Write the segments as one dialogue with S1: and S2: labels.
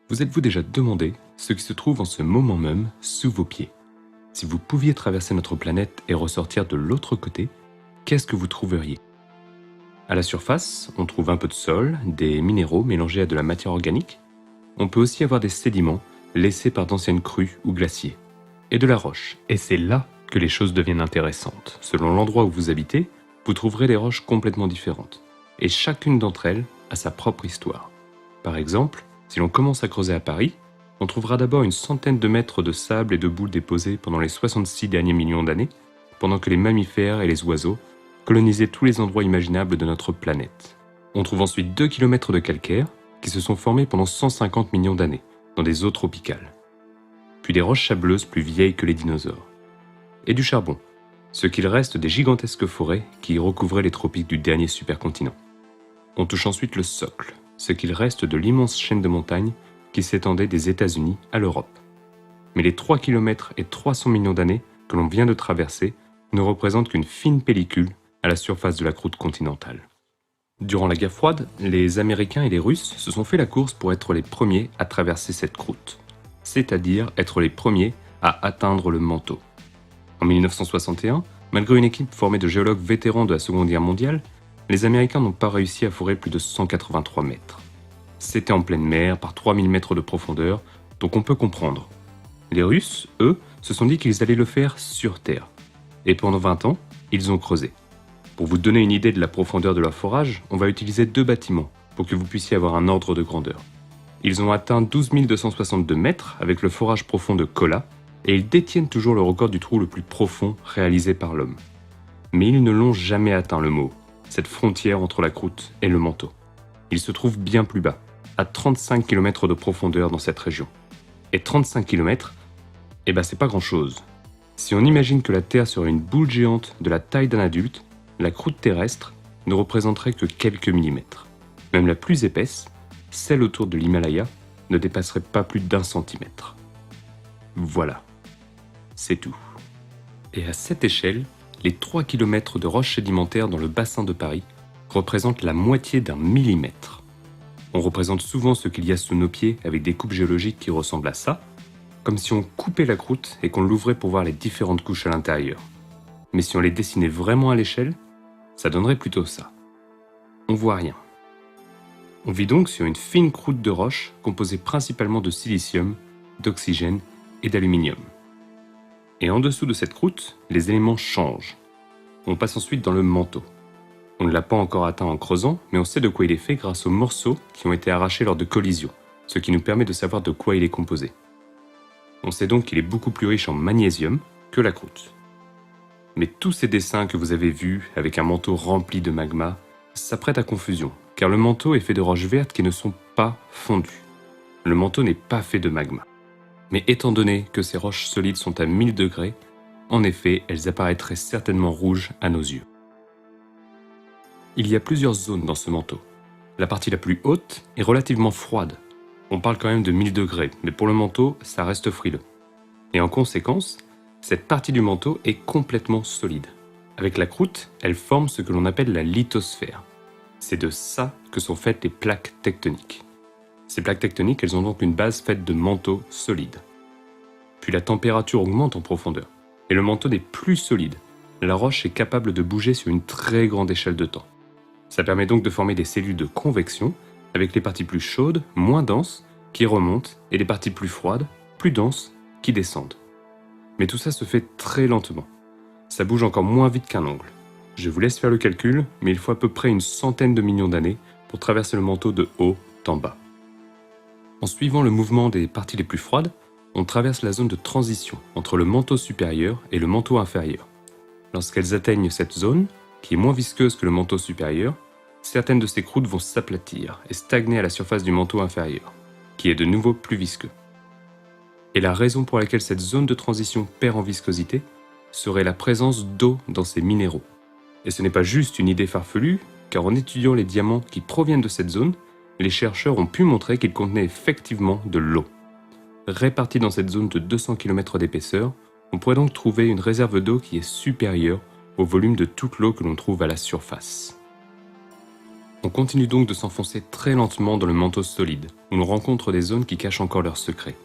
S1: Vous êtes-vous déjà demandé ce qui se trouve en ce moment même sous vos pieds? Si vous pouviez traverser notre planète et ressortir de l'autre côté, qu'est-ce que vous trouveriez? À la surface, on trouve un peu de sol, des minéraux mélangés à de la matière organique. On peut aussi avoir des sédiments laissés par d'anciennes crues ou glaciers. Et de la roche. Et c'est là que les choses deviennent intéressantes. Selon l'endroit où vous habitez, vous trouverez des roches complètement différentes. Et chacune d'entre elles a sa propre histoire. Par exemple, si l'on commence à creuser à Paris, on trouvera d'abord une centaine de mètres de sable et de boules déposées pendant les 66 derniers millions d'années, pendant que les mammifères et les oiseaux colonisaient tous les endroits imaginables de notre planète. On trouve ensuite 2 km de calcaire qui se sont formés pendant 150 millions d'années, dans des eaux tropicales. Puis des roches sableuses plus vieilles que les dinosaures. Et du charbon, ce qu'il reste des gigantesques forêts qui recouvraient les tropiques du dernier supercontinent. On touche ensuite le socle, ce qu'il reste de l'immense chaîne de montagnes qui s'étendait des États-Unis à l'Europe. Mais les 3 km et 300 millions d'années que l'on vient de traverser ne représentent qu'une fine pellicule à la surface de la croûte continentale. Durant la guerre froide, les Américains et les Russes se sont fait la course pour être les premiers à traverser cette croûte, c'est-à-dire être les premiers à atteindre le manteau. En 1961, malgré une équipe formée de géologues vétérans de la Seconde Guerre mondiale, les Américains n'ont pas réussi à forer plus de 183 mètres. C'était en pleine mer, par 3000 mètres de profondeur, donc on peut comprendre. Les Russes, eux, se sont dit qu'ils allaient le faire sur Terre. Et pendant 20 ans, ils ont creusé. Pour vous donner une idée de la profondeur de leur forage, on va utiliser 2 bâtiments pour que vous puissiez avoir un ordre de grandeur. Ils ont atteint 12 262 mètres avec le forage profond de Kola, et ils détiennent toujours le record du trou le plus profond réalisé par l'homme. Mais ils ne l'ont jamais atteint, le mot, cette frontière entre la croûte et le manteau. Il se trouve bien plus bas, à 35 km de profondeur dans cette région. Et 35 km, c'est pas grand-chose. Si on imagine que la Terre serait une boule géante de la taille d'un adulte, la croûte terrestre ne représenterait que quelques millimètres. Même la plus épaisse, celle autour de l'Himalaya, ne dépasserait pas plus d'1 centimètre. Voilà, c'est tout. Et à cette échelle, les 3 km de roches sédimentaires dans le bassin de Paris représentent la moitié d'un millimètre. On représente souvent ce qu'il y a sous nos pieds avec des coupes géologiques qui ressemblent à ça, comme si on coupait la croûte et qu'on l'ouvrait pour voir les différentes couches à l'intérieur. Mais si on les dessinait vraiment à l'échelle, ça donnerait plutôt ça. On voit rien. On vit donc sur une fine croûte de roche composée principalement de silicium, d'oxygène et d'aluminium. Et en dessous de cette croûte, les éléments changent. On passe ensuite dans le manteau. On ne l'a pas encore atteint en creusant, mais on sait de quoi il est fait grâce aux morceaux qui ont été arrachés lors de collisions, ce qui nous permet de savoir de quoi il est composé. On sait donc qu'il est beaucoup plus riche en magnésium que la croûte. Mais tous ces dessins que vous avez vus avec un manteau rempli de magma, ça prête à confusion, car le manteau est fait de roches vertes qui ne sont pas fondues. Le manteau n'est pas fait de magma. Mais étant donné que ces roches solides sont à 1000 degrés, en effet, elles apparaîtraient certainement rouges à nos yeux. Il y a plusieurs zones dans ce manteau. La partie la plus haute est relativement froide. On parle quand même de 1000 degrés, mais pour le manteau, ça reste frileux. Et en conséquence, cette partie du manteau est complètement solide. Avec la croûte, elle forme ce que l'on appelle la lithosphère. C'est de ça que sont faites les plaques tectoniques. Ces plaques tectoniques, elles ont donc une base faite de manteaux solides. Puis la température augmente en profondeur, et le manteau n'est plus solide. La roche est capable de bouger sur une très grande échelle de temps. Ça permet donc de former des cellules de convection, avec les parties plus chaudes, moins denses, qui remontent, et les parties plus froides, plus denses, qui descendent. Mais tout ça se fait très lentement. Ça bouge encore moins vite qu'un ongle. Je vous laisse faire le calcul, mais il faut à peu près une centaine de millions d'années pour traverser le manteau de haut en bas. En suivant le mouvement des parties les plus froides, on traverse la zone de transition entre le manteau supérieur et le manteau inférieur. Lorsqu'elles atteignent cette zone, qui est moins visqueuse que le manteau supérieur, certaines de ces croûtes vont s'aplatir et stagner à la surface du manteau inférieur, qui est de nouveau plus visqueux. Et la raison pour laquelle cette zone de transition perd en viscosité serait la présence d'eau dans ces minéraux. Et ce n'est pas juste une idée farfelue, car en étudiant les diamants qui proviennent de cette zone, les chercheurs ont pu montrer qu'ils contenaient effectivement de l'eau. Répartis dans cette zone de 200 km d'épaisseur, on pourrait donc trouver une réserve d'eau qui est supérieure au volume de toute l'eau que l'on trouve à la surface. On continue donc de s'enfoncer très lentement dans le manteau solide, où l'on rencontre des zones qui cachent encore leurs secrets.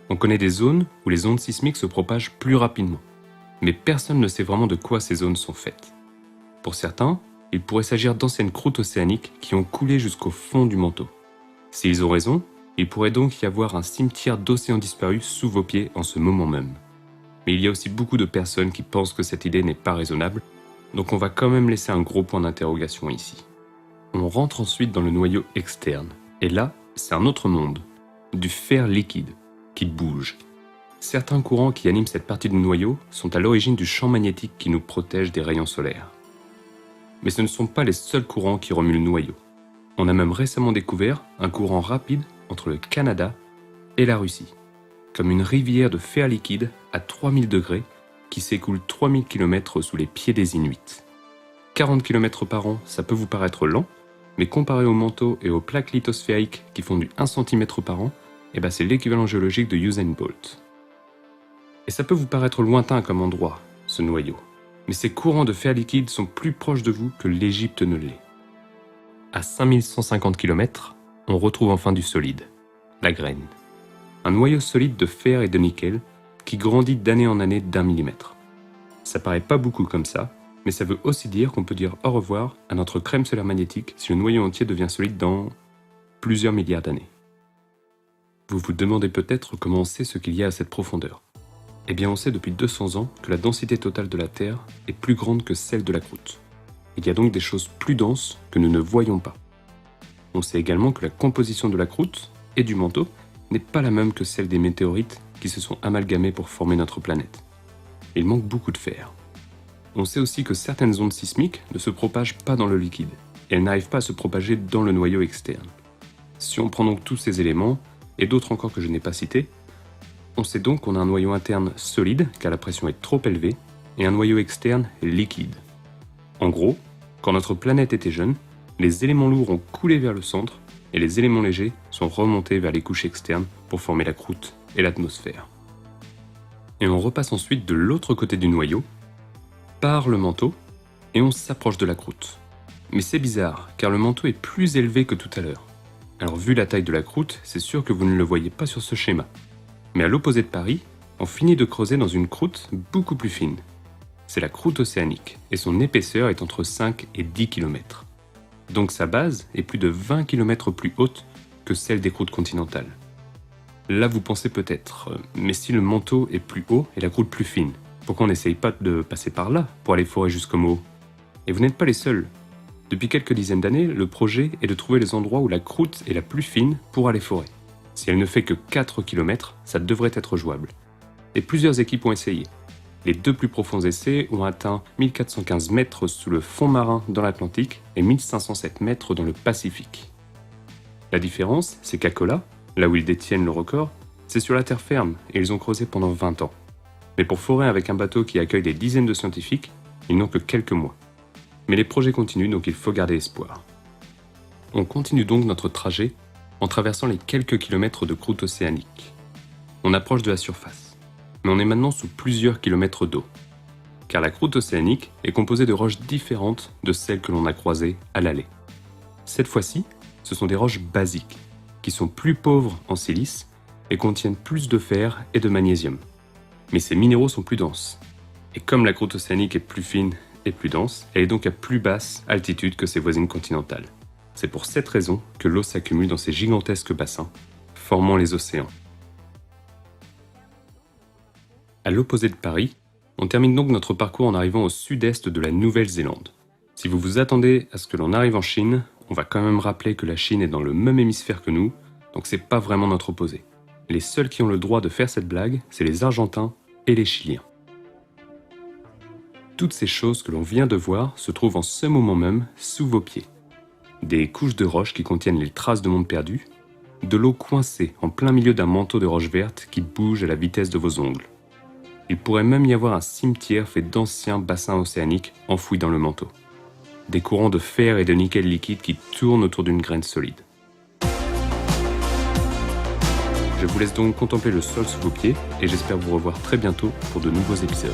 S1: On connaît des zones où les ondes sismiques se propagent plus rapidement, mais personne ne sait vraiment de quoi ces zones sont faites. Pour certains, il pourrait s'agir d'anciennes croûtes océaniques qui ont coulé jusqu'au fond du manteau. S'ils ont raison, il pourrait donc y avoir un cimetière d'océans disparus sous vos pieds en ce moment même. Mais il y a aussi beaucoup de personnes qui pensent que cette idée n'est pas raisonnable, donc on va quand même laisser un gros point d'interrogation ici. On rentre ensuite dans le noyau externe, et là, c'est un autre monde, du fer liquide, qui bouge. Certains courants qui animent cette partie du noyau sont à l'origine du champ magnétique qui nous protège des rayons solaires. Mais ce ne sont pas les seuls courants qui remuent le noyau. On a même récemment découvert un courant rapide entre le Canada et la Russie, comme une rivière de fer liquide à 3000 degrés qui s'écoule 3000 km sous les pieds des Inuits. 40 km par an, ça peut vous paraître lent, mais comparé au manteau et aux plaques lithosphériques qui font du 1 cm par an, c'est l'équivalent géologique de Usain Bolt. Et ça peut vous paraître lointain comme endroit, ce noyau, mais ces courants de fer liquide sont plus proches de vous que l'Égypte ne l'est. À 5150 km, on retrouve enfin du solide, la graine. Un noyau solide de fer et de nickel qui grandit d'année en année d'1 millimètre. Ça paraît pas beaucoup comme ça, mais ça veut aussi dire qu'on peut dire au revoir à notre crème solaire magnétique si le noyau entier devient solide dans plusieurs milliards d'années. Vous vous demandez peut-être comment on sait ce qu'il y a à cette profondeur. Eh bien on sait depuis 200 ans que la densité totale de la Terre est plus grande que celle de la croûte. Il y a donc des choses plus denses que nous ne voyons pas. On sait également que la composition de la croûte et du manteau n'est pas la même que celle des météorites qui se sont amalgamés pour former notre planète. Il manque beaucoup de fer. On sait aussi que certaines ondes sismiques ne se propagent pas dans le liquide, et elles n'arrivent pas à se propager dans le noyau externe. Si on prend donc tous ces éléments, et d'autres encore que je n'ai pas cités, on sait donc qu'on a un noyau interne solide, car la pression est trop élevée, et un noyau externe liquide. En gros, quand notre planète était jeune, les éléments lourds ont coulé vers le centre, et les éléments légers sont remontés vers les couches externes pour former la croûte et l'atmosphère. Et on repasse ensuite de l'autre côté du noyau, par le manteau, et on s'approche de la croûte. Mais c'est bizarre, car le manteau est plus élevé que tout à l'heure. Alors vu la taille de la croûte, c'est sûr que vous ne le voyez pas sur ce schéma. Mais à l'opposé de Paris, on finit de creuser dans une croûte beaucoup plus fine. C'est la croûte océanique, et son épaisseur est entre 5 et 10 km. Donc sa base est plus de 20 km plus haute que celle des croûtes continentales. Là vous pensez peut-être, mais si le manteau est plus haut et la croûte plus fine, pourquoi on n'essaye pas de passer par là pour aller forer jusqu'au haut? Et vous n'êtes pas les seuls. Depuis quelques dizaines d'années, le projet est de trouver les endroits où la croûte est la plus fine pour aller forer. Si elle ne fait que 4 km, ça devrait être jouable. Et plusieurs équipes ont essayé. Les 2 plus profonds essais ont atteint 1415 mètres sous le fond marin dans l'Atlantique et 1507 mètres dans le Pacifique. La différence, c'est qu'à Kola, là où ils détiennent le record, c'est sur la terre ferme et ils ont creusé pendant 20 ans. Mais pour forer avec un bateau qui accueille des dizaines de scientifiques, ils n'ont que quelques mois. Mais les projets continuent, donc il faut garder espoir. On continue donc notre trajet en traversant les quelques kilomètres de croûte océanique. On approche de la surface, mais on est maintenant sous plusieurs kilomètres d'eau. Car la croûte océanique est composée de roches différentes de celles que l'on a croisées à l'aller. Cette fois-ci, ce sont des roches basiques, qui sont plus pauvres en silice et contiennent plus de fer et de magnésium. Mais ces minéraux sont plus denses. Et comme la croûte océanique est plus fine et plus dense, elle est donc à plus basse altitude que ses voisines continentales. C'est pour cette raison que l'eau s'accumule dans ces gigantesques bassins, formant les océans. À l'opposé de Paris, on termine donc notre parcours en arrivant au sud-est de la Nouvelle-Zélande. Si vous vous attendez à ce que l'on arrive en Chine, on va quand même rappeler que la Chine est dans le même hémisphère que nous, donc c'est pas vraiment notre opposé. Les seuls qui ont le droit de faire cette blague, c'est les Argentins et les Chiliens. Toutes ces choses que l'on vient de voir se trouvent en ce moment même sous vos pieds. Des couches de roches qui contiennent les traces de monde perdu, de l'eau coincée en plein milieu d'un manteau de roches vertes qui bouge à la vitesse de vos ongles. Il pourrait même y avoir un cimetière fait d'anciens bassins océaniques enfouis dans le manteau. Des courants de fer et de nickel liquide qui tournent autour d'une graine solide. Je vous laisse donc contempler le sol sous vos pieds et j'espère vous revoir très bientôt pour de nouveaux épisodes.